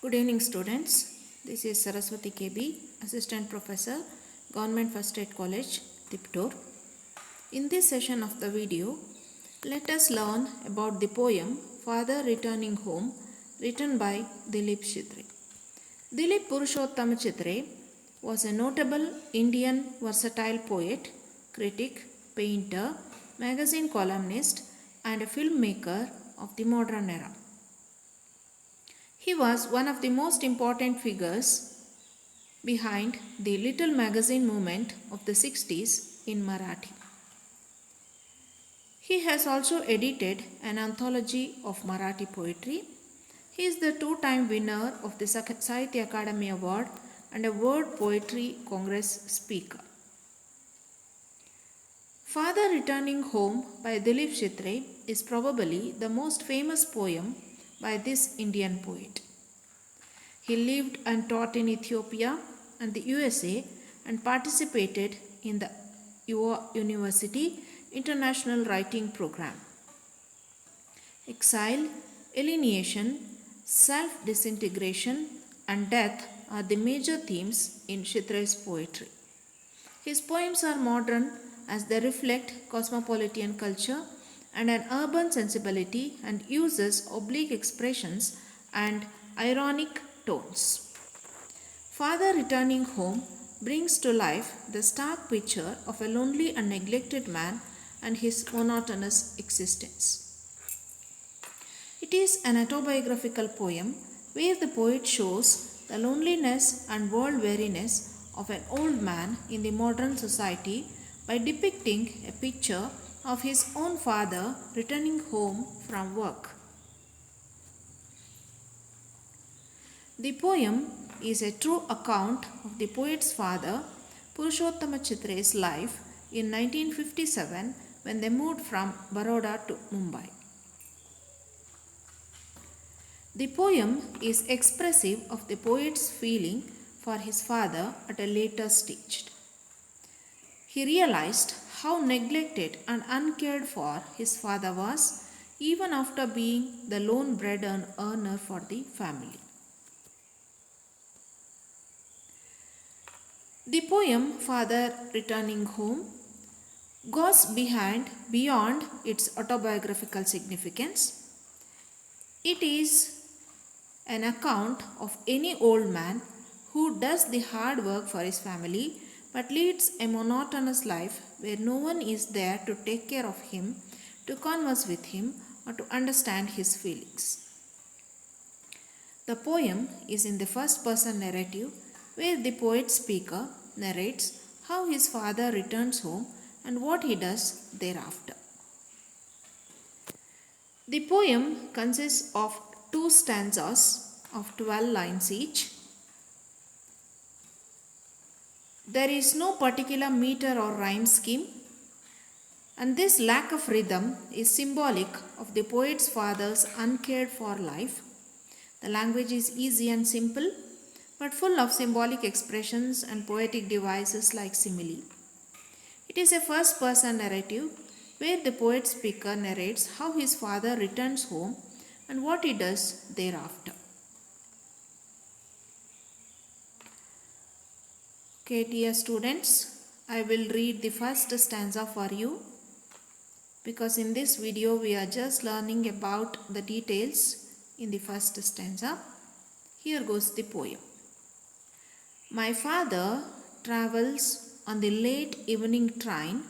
Good evening, students. This is Saraswati KB, Assistant Professor, Government First Aid College, Tiptur. In this session of the video, let us learn about the poem Father Returning Home, written by Dilip Chitre. Dilip Purushottama Chitre was a notable Indian versatile poet, critic, painter, magazine columnist, and a filmmaker of the modern era. He was one of the most important figures behind the Little Magazine movement of the 60s in Marathi. He has also edited an anthology of Marathi poetry. He is the two-time winner of the Sahitya Akademi Award and a World Poetry Congress speaker. Father Returning Home by Dilip Chitre is probably the most famous poem by this Indian poet. He lived and taught in Ethiopia and the USA and participated in the University International Writing Program. Exile, alienation, self-disintegration and death are the major themes in Chitre's poetry. His poems are modern as they reflect cosmopolitan culture and an urban sensibility and uses oblique expressions and ironic tones. Father Returning Home brings to life the stark picture of a lonely and neglected man and his monotonous existence. It is an autobiographical poem where the poet shows the loneliness and world weariness of an old man in the modern society by depicting a picture of his own father returning home from work. The poem is a true account of the poet's father, Purushottama Chitre's life in 1957 when they moved from Baroda to Mumbai. The poem is expressive of the poet's feeling for his father at a later stage. He realized how neglected and uncared for his father was even after being the lone bread earner for the family. The poem Father Returning Home goes beyond its autobiographical significance. It is an account of any old man who does the hard work for his family but leads a monotonous life where no one is there to take care of him, to converse with him, or to understand his feelings. The poem is in the first person narrative where the poet speaker narrates how his father returns home and what he does thereafter. The poem consists of 2 stanzas of 12 lines each. There is no particular meter or rhyme scheme, and this lack of rhythm is symbolic of the poet's father's uncared for life. The language is easy and simple, but full of symbolic expressions and poetic devices like simile. It is a first-person narrative where the poet speaker narrates how his father returns home and what he does thereafter. Okay, dear students, I will read the first stanza for you because in this video we are just learning about the details in the first stanza. Here goes the poem. My father travels on the late evening train,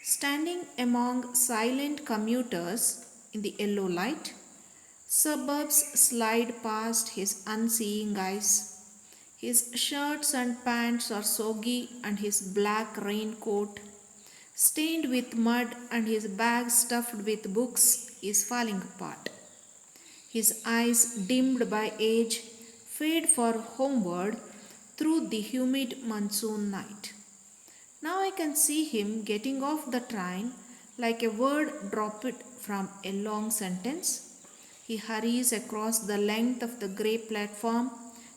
standing among silent commuters in the yellow light. Suburbs slide past his unseeing eyes. His shirts and pants are soggy and his black raincoat, stained with mud, and his bag stuffed with books is falling apart. His eyes, dimmed by age, fade for homeward through the humid monsoon night. Now I can see him getting off the train like a word dropped from a long sentence. He hurries across the length of the grey platform,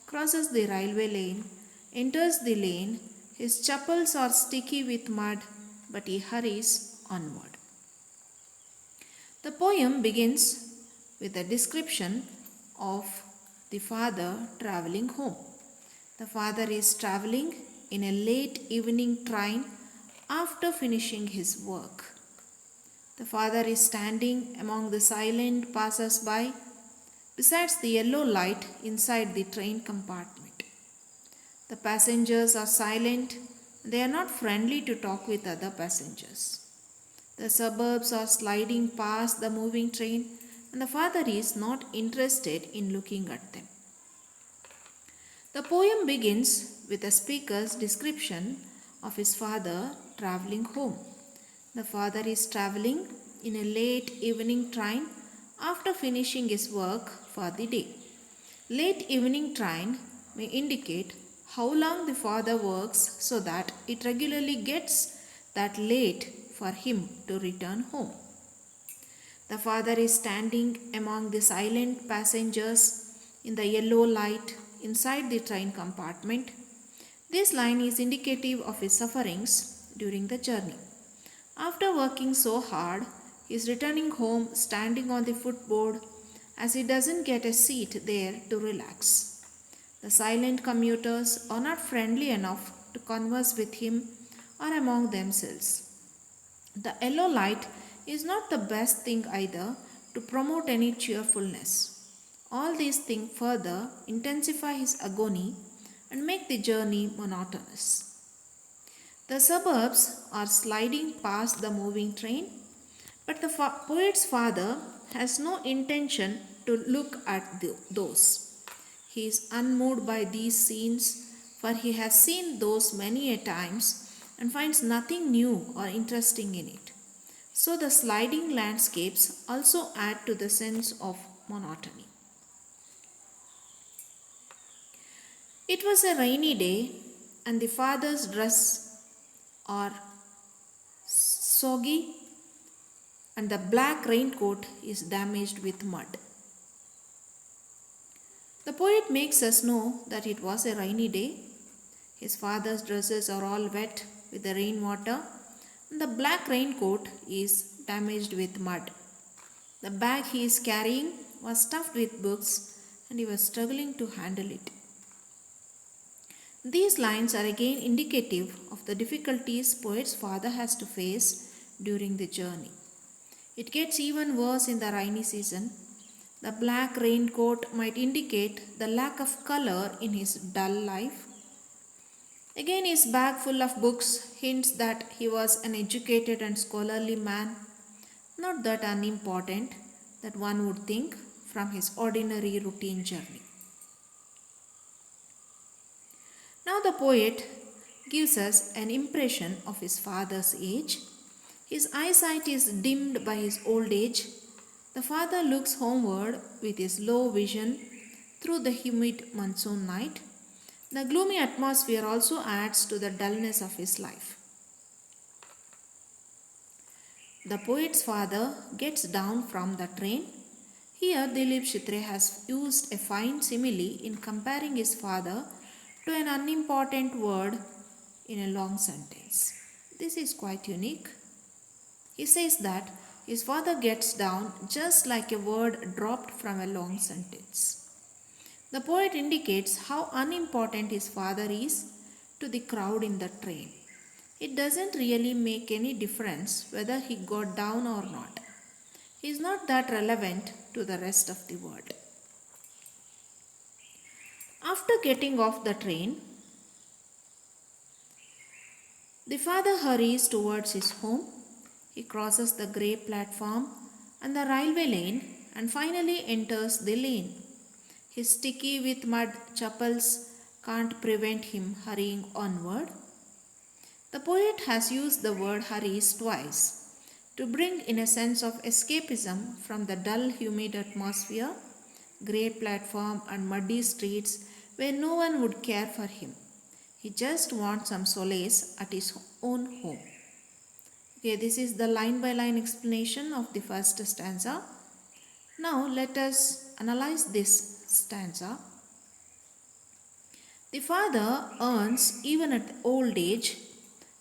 crosses the railway lane, enters the lane. His chappals are sticky with mud, but he hurries onward. The poem begins with a description of The father traveling home. The father is traveling in a late evening train after finishing his work. The father is standing among the silent passers-by besides the yellow light inside the train compartment. The passengers are silent. They are not friendly to talk with other passengers. The suburbs are sliding past the moving train, and the father is not interested in looking at them. The poem begins with a speaker's description of his father traveling home. The father is traveling in a late evening train after finishing his work for the day. Late evening train may indicate how long the father works so that it regularly gets that late for him to return home. The father is standing among the silent passengers in the yellow light inside the train compartment. This line is indicative of his sufferings during the journey. After working so hard, he is returning home standing on the footboard as he doesn't get a seat there to relax. The silent commuters are not friendly enough to converse with him or among themselves. The yellow light is not the best thing either to promote any cheerfulness. All these things further intensify his agony and make the journey monotonous. The suburbs are sliding past the moving train, but the poet's father has no intention to look at those. He is unmoved by these scenes, for he has seen those many a times and finds nothing new or interesting in it. So the sliding landscapes also add to the sense of monotony. It was a rainy day, and the father's dress are soggy and the black raincoat is damaged with mud. The poet makes us know that it was a rainy day. His father's dresses are all wet with the rainwater, and the black raincoat is damaged with mud. The bag he is carrying was stuffed with books, and he was struggling to handle it. These lines are again indicative of the difficulties poet's father has to face during the journey. It gets even worse in the rainy season. The black raincoat might indicate the lack of color in his dull life. Again, his bag full of books hints that he was an educated and scholarly man, not that unimportant that one would think from his ordinary routine journey. Now the poet gives us an impression of his father's age. His eyesight is dimmed by his old age. The father looks homeward with his low vision through the humid monsoon night. The gloomy atmosphere also adds to the dullness of his life. The poet's father gets down from the train. Here Dilip Chitre has used a fine simile in comparing his father to an unimportant word in a long sentence. This is quite unique. He says that his father gets down just like a word dropped from a long sentence. The poet indicates how unimportant his father is to the crowd in the train. It doesn't really make any difference whether he got down or not. He is not that relevant to the rest of the world. After getting off the train, the father hurries towards his home. He crosses the grey platform and the railway lane and finally enters the lane. His sticky with mud chappals can't prevent him hurrying onward. The poet has used the word hurries twice to bring in a sense of escapism from the dull, humid atmosphere, grey platform and muddy streets where no one would care for him. He just wants some solace at his own home. Okay, this is the line-by-line explanation of the first stanza. Now let us analyze this stanza. The father earns even at old age,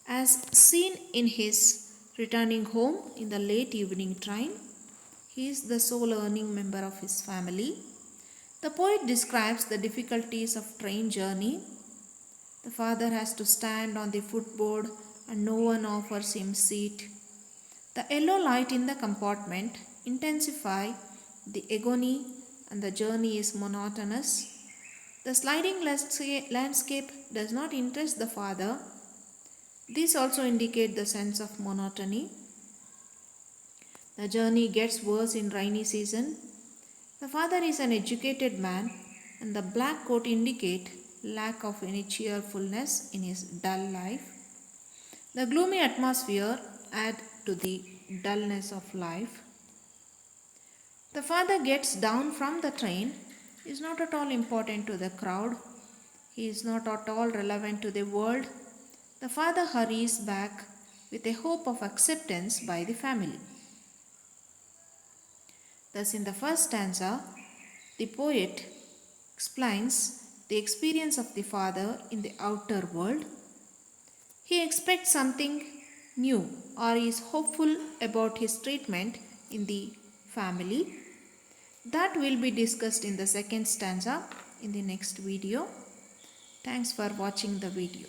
as seen in his returning home in the late evening train. He is the sole earning member of his family. The poet describes the difficulties of train journey. The father has to stand on the footboard and no one offers him seat. The yellow light in the compartment intensify the agony and the journey is monotonous. The sliding landscape does not interest the father. These also indicate the sense of monotony. The journey gets worse in rainy season. The father is an educated man and the black coat indicate lack of any cheerfulness in his dull life. The gloomy atmosphere add to the dullness of life. The father gets down from the train is not at all important to the crowd. He is not at all relevant to the world. The father hurries back with a hope of acceptance by the family. Thus, in the first stanza, the poet explains the experience of the father in the outer world. He expects something new or is hopeful about his treatment in the family. That will be discussed in the second stanza in the next video. Thanks for watching the video.